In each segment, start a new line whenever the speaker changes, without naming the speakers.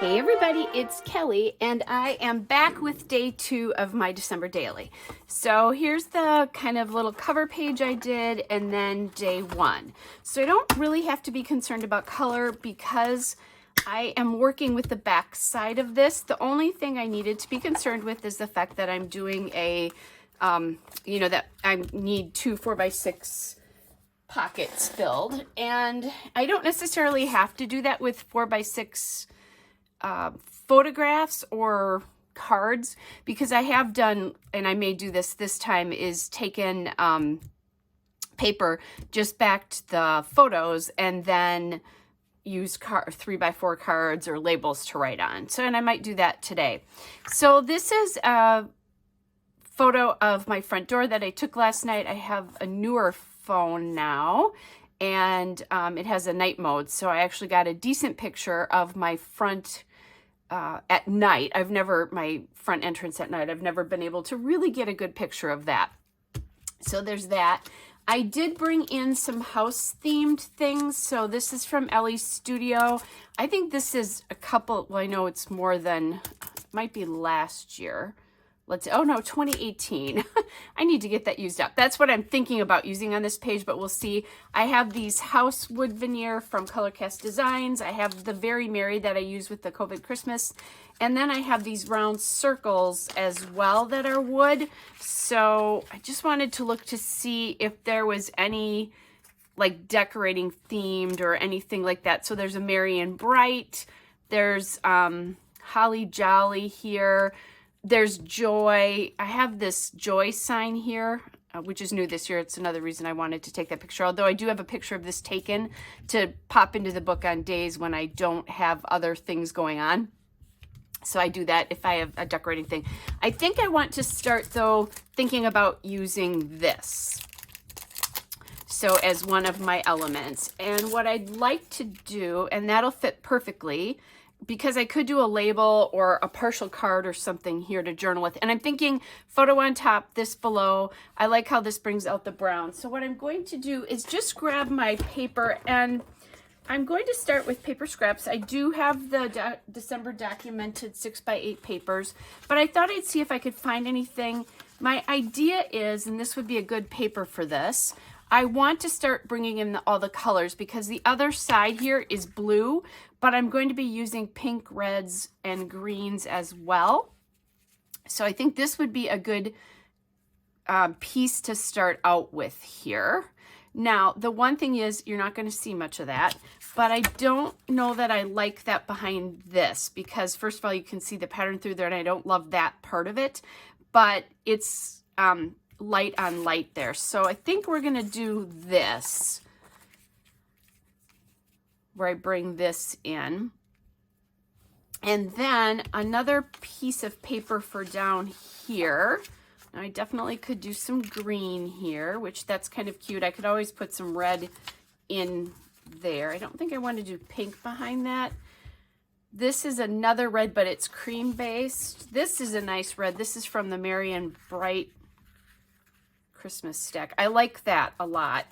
Hey everybody, it's Kelly and I am back with day 2 of my December daily. So here's the kind of little cover page I did and then day 1. So I don't really have to be concerned about color because I am working with the back side of this. The only thing I needed to be concerned with is the fact that I'm doing a, that I need 2 4x6 pockets filled, and I don't necessarily have to do that with 4x6 photographs or cards, because I have done, and I may do this time, is taken paper, just backed the photos, and then use 3x4 cards or labels to write on. So, and I might do that today. So this is a photo of my front door that I took last night. I have a newer phone now, and it has a night mode, so I actually got a decent picture of my front at night. My front entrance at night, I've never been able to really get a good picture of that. So there's that. I did bring in some house themed things. So this is from Ellie's Studio. I think this is a couple, well, I know it's more than, might be last year. Oh no, 2018. I need to get that used up. That's what I'm thinking about using on this page, but we'll see. I have these house wood veneer from Colorcast Designs. I have the Very Merry that I use with the COVID Christmas. And then I have these round circles as well that are wood. So I just wanted to look to see if there was any like decorating themed or anything like that. So there's a Merry and Bright. There's Holly Jolly here. There's joy. I have this joy sign here, which is new this year. It's another reason I wanted to take that picture, although I do have a picture of this taken to pop into the book on days when I don't have other things going on. So I do that if I have a decorating thing. I think I want to start, though, thinking about using this. So as one of my elements. And what I'd like to do, and that'll fit perfectly, because I could do a label or a partial card or something here to journal with. And I'm thinking photo on top, this below. I like how this brings out the brown. So what I'm going to do is just grab my paper, and I'm going to start with paper scraps. I do have the December documented 6x8 papers, but I thought I'd see if I could find anything. My idea is, and this would be a good paper for this, I want to start bringing in all the colors, because the other side here is blue, but I'm going to be using pink, reds, and greens as well. So I think this would be a good piece to start out with here. Now, the one thing is you're not going to see much of that, but I don't know that I like that behind this, because first of all, you can see the pattern through there, and I don't love that part of it, but it's light on light there. So I think we're going to do this, where I bring this in. And then another piece of paper for down here. Now I definitely could do some green here, which that's kind of cute. I could always put some red in there. I don't think I want to do pink behind that. This is another red, but it's cream based. This is a nice red. This is from the Merry and Bright Christmas stack. I like that a lot.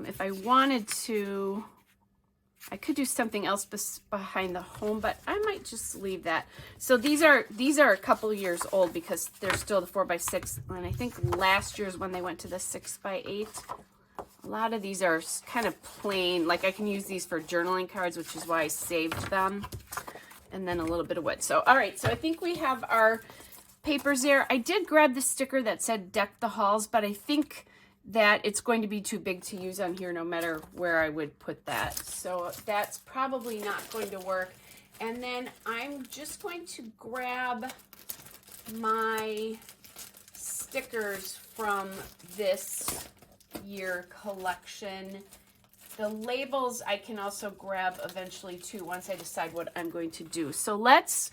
If I wanted to, I could do something else behind the home, but I might just leave that. So these are a couple years old, because they're still the 4x6, and I think last year's when they went to the 6x8. A lot of these are kind of plain, like I can use these for journaling cards, which is why I saved them. And then a little bit of wood. So, all right, so I think we have our papers there. I did grab the sticker that said Deck the Halls, but I think that it's going to be too big to use on here no matter where I would put that. So that's probably not going to work. And then I'm just going to grab my stickers from this year collection. The labels I can also grab eventually too, once I decide what I'm going to do. So let's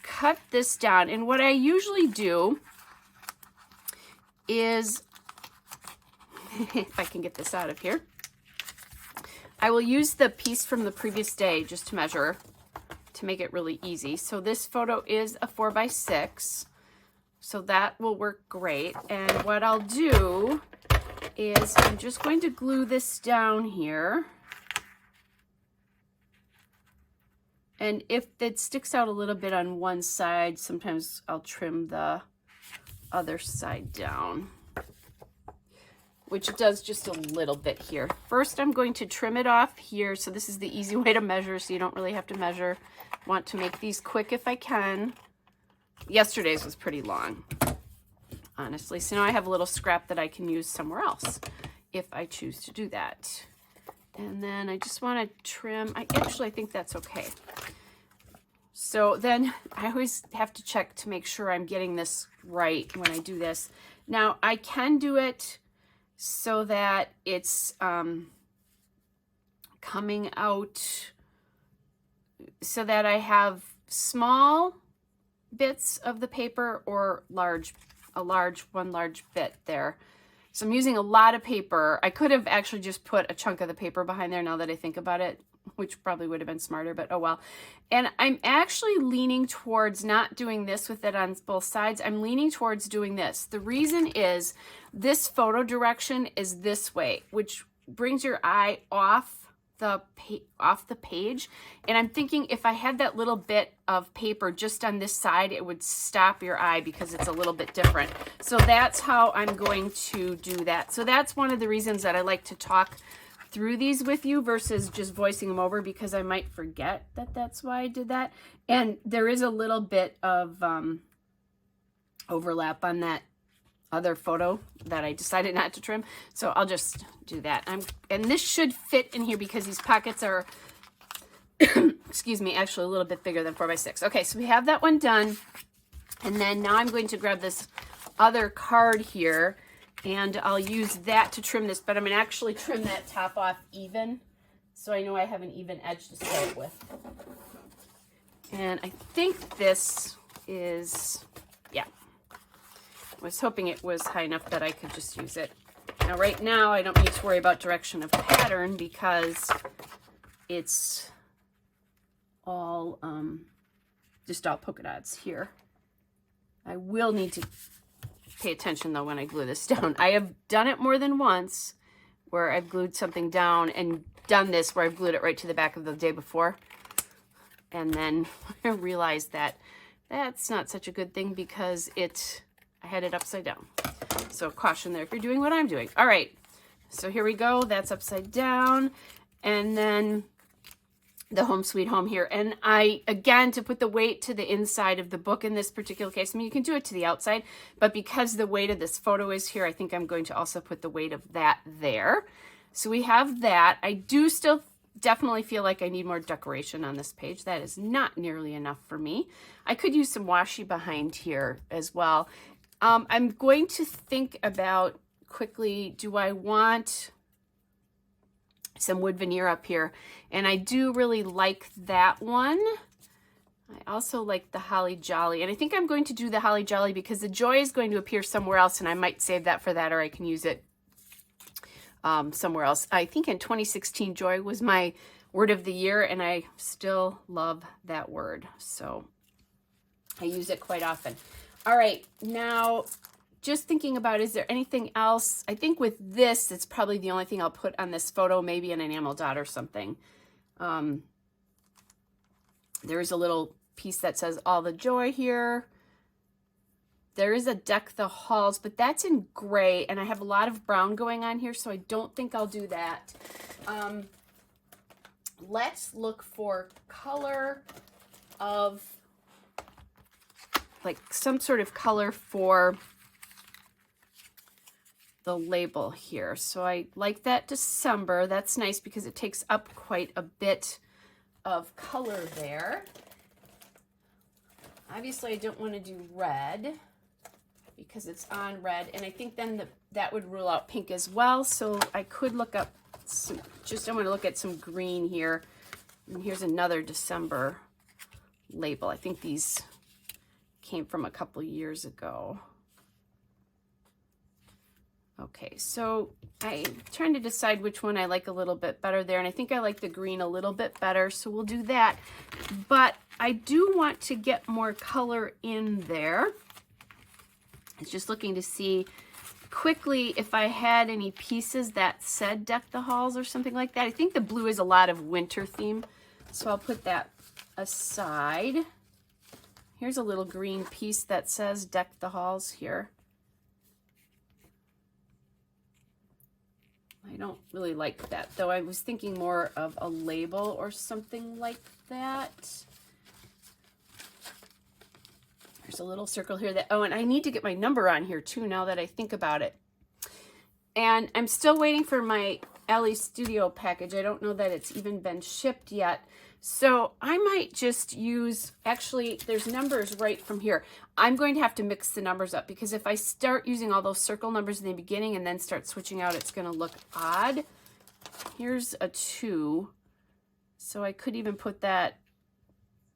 cut this down. And what I usually do is, if I can get this out of here, I will use the piece from the previous day just to measure, to make it really easy. So this photo is a 4x6, so that will work great. And what I'll do is I'm just going to glue this down here. And if it sticks out a little bit on one side, sometimes I'll trim the other side down, which it does just a little bit here. First, I'm going to trim it off here. So this is the easy way to measure, so you don't really have to measure. Want to make these quick if I can. Yesterday's was pretty long, honestly. So now I have a little scrap that I can use somewhere else if I choose to do that. And then I just want to trim. I think that's okay. So then I always have to check to make sure I'm getting this right when I do this. Now I can do it so that it's coming out so that I have small bits of the paper or one large bit there. So I'm using a lot of paper. I could have actually just put a chunk of the paper behind there now that I think about it, which probably would have been smarter, but oh well. And I'm actually leaning towards not doing this with it on both sides. I'm leaning towards doing this. The reason is this photo direction is this way, which brings your eye off the page. And I'm thinking if I had that little bit of paper just on this side, it would stop your eye because it's a little bit different. So that's how I'm going to do that. So that's one of the reasons that I like to talk through these with you versus just voicing them over, because I might forget that that's why I did that. And there is a little bit of overlap on that other photo that I decided not to trim. So I'll just do that. And this should fit in here because these pockets are, excuse me, actually a little bit bigger than 4x6. Okay, so we have that one done. And then now I'm going to grab this other card here and I'll use that to trim this, but I'm gonna actually trim that top off even. So I know I have an even edge to start with. And I think this is, yeah. I was hoping it was high enough that I could just use it. Now right now I don't need to worry about direction of pattern because it's all just all polka dots here. I will need to pay attention though when I glue this down. I have done it more than once where I've glued something down and done this where I've glued it right to the back of the day before. And then I realized that that's not such a good thing because I had it upside down. So caution there if you're doing what I'm doing. All right, so here we go. That's upside down. And then the Home Sweet Home here. And again, to put the weight to the inside of the book in this particular case, I mean, you can do it to the outside, but because the weight of this photo is here, I think I'm going to also put the weight of that there. So we have that. I do still definitely feel like I need more decoration on this page. That is not nearly enough for me. I could use some washi behind here as well. I'm going to think about quickly, do I want some wood veneer up here? And I do really like that one. I also like the Holly Jolly, and I think I'm going to do the Holly Jolly because the Joy is going to appear somewhere else, and I might save that for that, or I can use it somewhere else. I think in 2016, Joy was my word of the year, and I still love that word, so I use it quite often. All right, now just thinking about, is there anything else? I think with this, it's probably the only thing I'll put on this photo, maybe an enamel dot or something. There is a little piece that says all the joy here. There is a Deck the Halls, but that's in gray, and I have a lot of brown going on here, so I don't think I'll do that. Let's look for color of, like some sort of color for the label here. So I like that December. That's nice because it takes up quite a bit of color there. Obviously I don't want to do red because it's on red, and I think then that would rule out pink as well. So I could look up some, I want to look at some green here. And here's another December label. I think these came from a couple years ago. Okay, so I'm trying to decide which one I like a little bit better there, and I think I like the green a little bit better, so we'll do that. But I do want to get more color in there. It's just looking to see quickly if I had any pieces that said Deck the Halls or something like that. I think the blue is a lot of winter theme, so I'll put that aside. Here's a little green piece that says Deck the Halls here. I don't really like that, though. I was thinking more of a label or something like that. There's a little circle here that, oh, and I need to get my number on here too now that I think about it. And I'm still waiting for my Ellie Studio package. I don't know that it's even been shipped yet. So I might just use, actually, there's numbers right from here. I'm going to have to mix the numbers up because if I start using all those circle numbers in the beginning and then start switching out, it's going to look odd. Here's a 2. So I could even put that,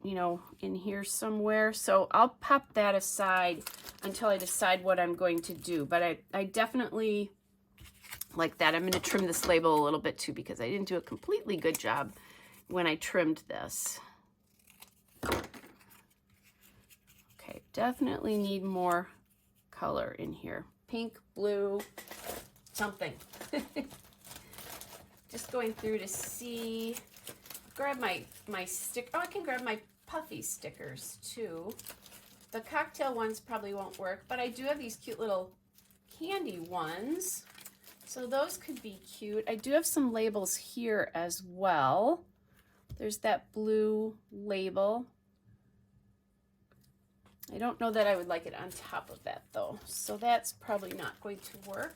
you know, in here somewhere. So I'll pop that aside until I decide what I'm going to do. But I definitely like that. I'm going to trim this label a little bit too because I didn't do a completely good job when I trimmed this. Okay, definitely need more color in here. Pink, blue, something. Just going through to see, grab my stick. Oh, I can grab my puffy stickers too. The cocktail ones probably won't work, but I do have these cute little candy ones. So those could be cute. I do have some labels here as well. There's that blue label. I don't know that I would like it on top of that though. So that's probably not going to work.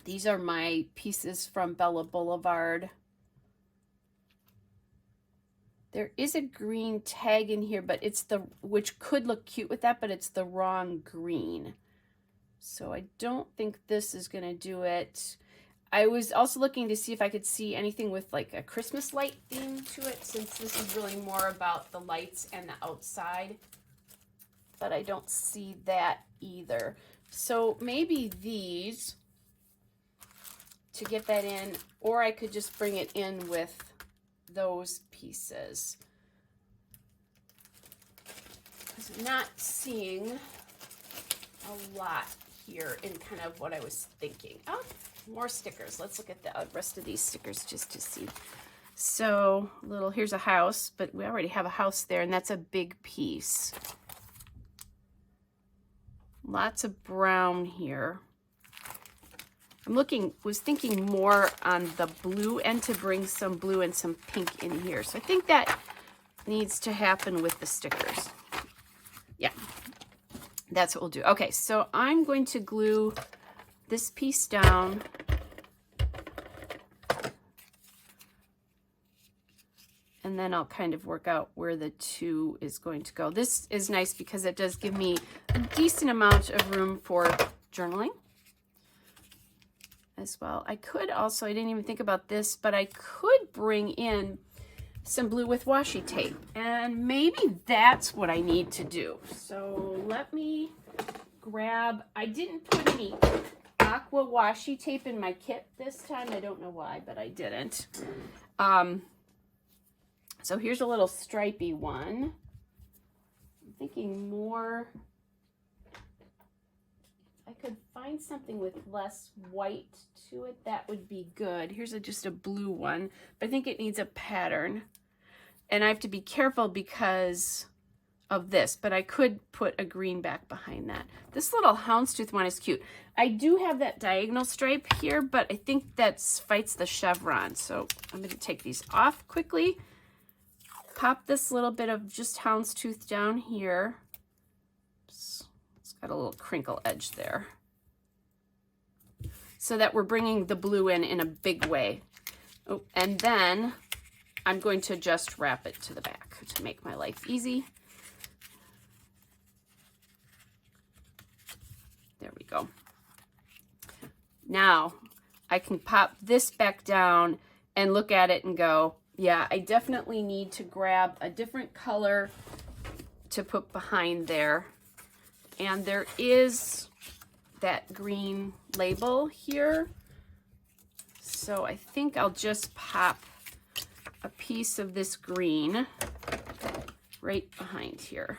These are my pieces from Bella Boulevard. There is a green tag in here, but it's the, which could look cute with that, but it's the wrong green. So I don't think this is gonna do it. I was also looking to see if I could see anything with like a Christmas light theme to it, since this is really more about the lights and the outside, but I don't see that either. So maybe these to get that in, or I could just bring it in with those pieces. Because I'm not seeing a lot here in kind of what I was thinking. Oh, more stickers. Let's look at the rest of these stickers just to see. So here's a house, but we already have a house there, and that's a big piece. Lots of brown here. Was thinking more on the blue end to bring some blue and some pink in here. So I think that needs to happen with the stickers. Yeah, that's what we'll do. Okay, so I'm going to glue this piece down. And then I'll kind of work out where the 2 is going to go. This is nice because it does give me a decent amount of room for journaling as well. I could also, I didn't even think about this, but I could bring in some blue with washi tape. And maybe that's what I need to do. So let me grab, I didn't put any aqua washi tape in my kit this time. I don't know why, but I didn't. So here's a little stripey one. I'm thinking more, I could find something with less white to it. That would be good. Here's just a blue one, but I think it needs a pattern. And I have to be careful because of this, but I could put a green back behind that. This little houndstooth one is cute. I do have that diagonal stripe here, but I think that fights the chevron. So I'm going to take these off quickly. Pop this little bit of just houndstooth down here. Oops. It's got a little crinkle edge there. So that we're bringing the blue in a big way. Oh, and then I'm going to just wrap it to the back to make my life easy. There we go. Now I can pop this back down and look at it and go, yeah, I definitely need to grab a different color to put behind there. And there is that green label here. So I think I'll just pop a piece of this green right behind here.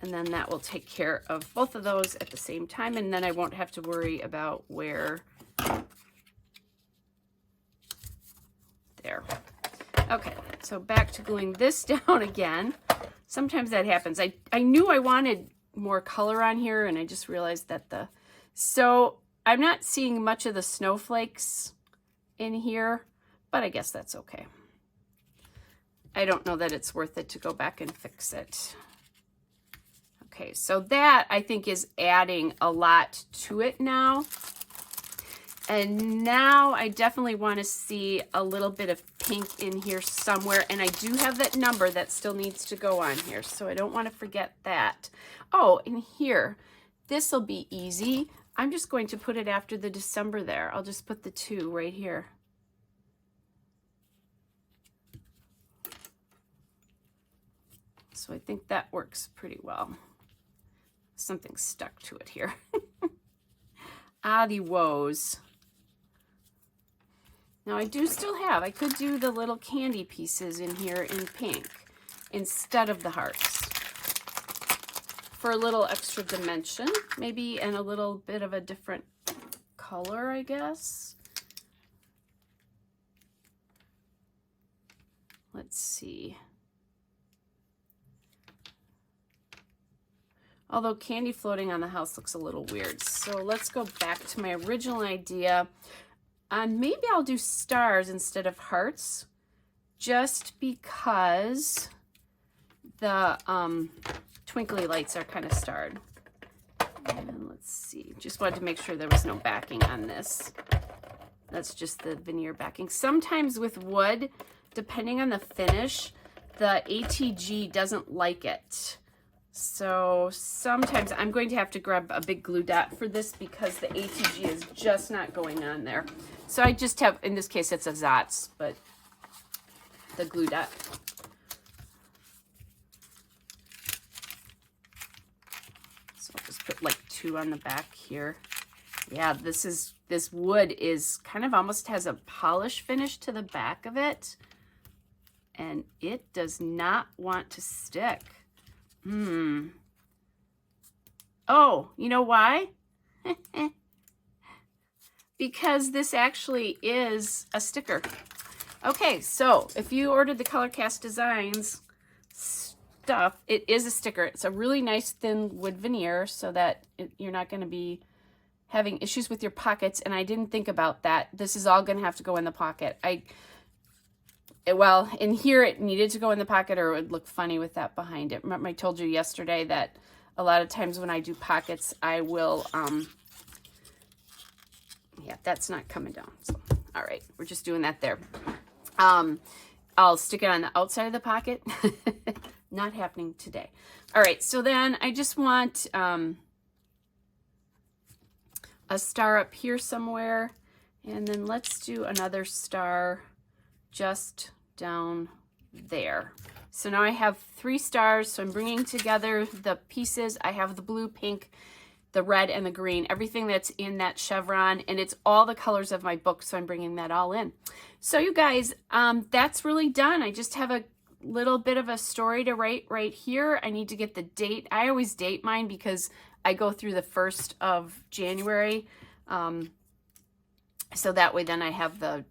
And then that will take care of both of those at the same time. And then I won't have to worry about where. There. Okay, so back to gluing this down again. Sometimes that happens. I knew I wanted more color on here, and I just realized that so I'm not seeing much of the snowflakes in here, but I guess that's okay. I don't know that it's worth it to go back and fix it. Okay, so that I think is adding a lot to it now. And now I definitely want to see a little bit of pink in here somewhere. And I do have that number that still needs to go on here, so I don't want to forget that. Oh, and here, this will be easy. I'm just going to put it after the December there. I'll just put the 2 right here. So I think that works pretty well. Something stuck to it here. Ah, the woes. Now I do still have, I could do the little candy pieces in here in pink instead of the hearts for a little extra dimension, maybe, and a little bit of a different color, I guess. Let's see. Although candy floating on the house looks a little weird. So let's go back to my original idea. Maybe I'll do stars instead of hearts, just because the twinkly lights are kind of starred. And let's see, just wanted to make sure there was no backing on this. That's just the veneer backing. Sometimes with wood, depending on the finish, the ATG doesn't like it. So sometimes I'm going to have to grab a big glue dot for this because the ATG is just not going on there. So I just have, in this case, it's a Zotz, but the glue dot. So I'll just put like 2 on the back here. Yeah, this wood is kind of almost has a polish finish to the back of it. And it does not want to stick. Oh, you know why? Because this actually is a sticker. Okay, so if you ordered the Color Cast Designs stuff, it is a sticker. It's a really nice thin wood veneer so that you're not going to be having issues with your pockets. And I didn't think about that. This is all going to have to go in the pocket. Well, in here it needed to go in the pocket or it would look funny with that behind it. Remember I told you yesterday that a lot of times when I do pockets, I will, yeah, that's not coming down. So, all right, we're just doing that there. I'll stick it on the outside of the pocket. Not happening today. All right, so then I just want a star up here somewhere. And then let's do another star just down there. So now I have 3 stars, so I'm bringing together the pieces. I have the blue, pink, the red, and the green, everything that's in that chevron, and it's all the colors of my book, so I'm bringing that all in. So you guys, that's really done. I just have a little bit of a story to write right here. I need to get the date. I always date mine because I go through the 1st of January, so that way then I have the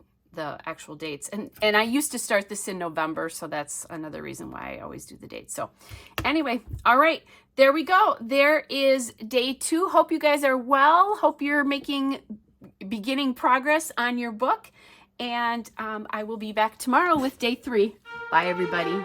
actual dates. And I used to start this in November, so that's another reason why I always do the dates. So anyway, all right, there we go. There is day 2. Hope you guys are well. Hope you're beginning progress on your book. And I will be back tomorrow with day 3. Bye, everybody.